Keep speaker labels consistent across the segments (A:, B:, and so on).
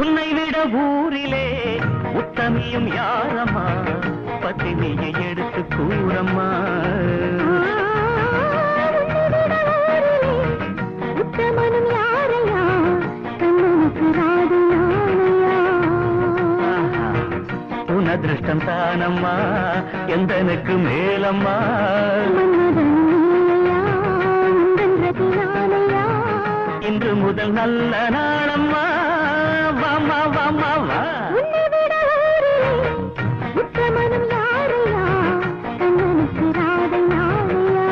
A: உன்னை விட ஊரிலே உத்தமியும் யாரம்மா பத்தினியை எடுத்து கூறம்மா
B: உத்தமனும் யாரையா கண்ணனுக்கு ராதையானையா
A: உன் அதிருஷ்டம் தானம்மா எந்தனுக்கு மேலம்மா இன்று முதல் நல்ல நாளம்மா வாமா வாமா வா
B: உத்தமனும் யாரையா கண்ணனுக்கு ராதையானையா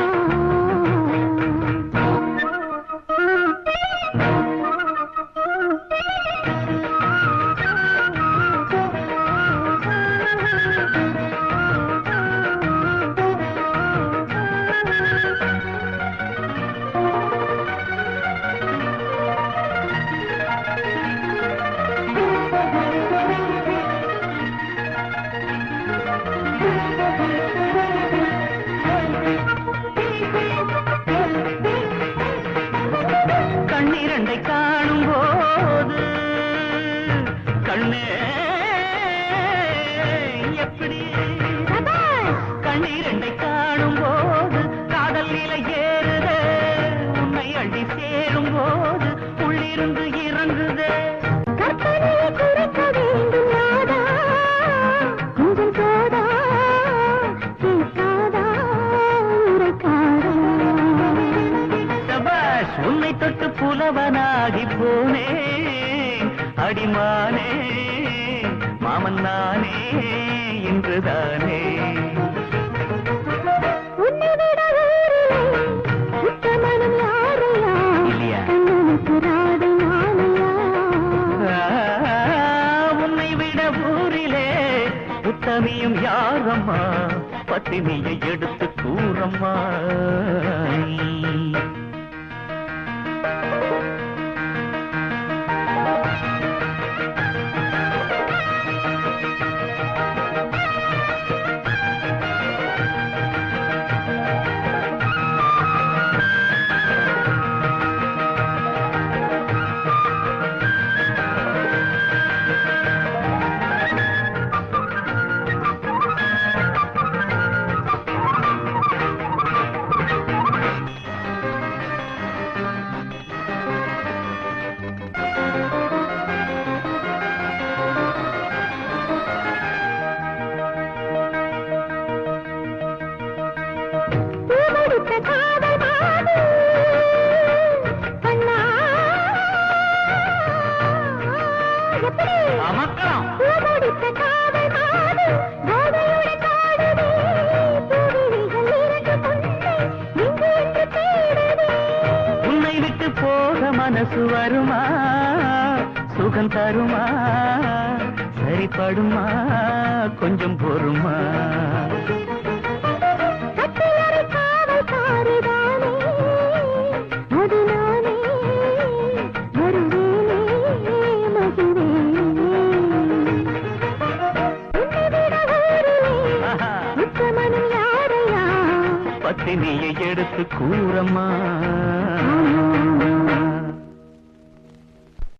A: கண்ணிரண்டை காணும் போது கண்ணே எப்படி கண்ணீரண்டை காணும் போது காதல் நிலை ஏறுதே உன்னை அள்ளி சேரும் போது உள்ளிருந்து இறங்குதே
B: கற்பனையை குறைக்க வேண்டும் நாதா கொஞ்சம் போதா கேட்காதா உரைக்காதா
A: சபாஷ் உன்னை தொட்டு புலவனாகி போனே அடிமானே மாமன் நானே இன்றுதானே
B: உன்னை விட ஊரிலே உத்தமனும் யாரையா
A: இல்லையா
B: கண்ணனுக்கு ராதையானையா
A: உன்னை விட ஊரிலே உத்தமியும் யாரம்மா பத்தினியை எடுத்து கூறம்மா
B: பூமுடித்த காதல் மாது கண்ணா எப்படி
A: அமக்கலாம்
B: பூமுடித்த காதல் மாது கோதையுடன் காடுதே பூவிழிகள் இரண்டு முன்னே இங்கு என்று தேடுதே
A: உன்னை விட்டு போக மனசு வருமா சுகம் தருமா சரிப்படுமா கொஞ்சம் பொறுமா
B: கட்டிலறை காவல் காரிதானே அது நானே வருவேனே மகிழ்வேனே உன்னை விட ஊரிலே உத்தமனும் யாரையா
A: பத்தினியை எடுத்து கூறம்மா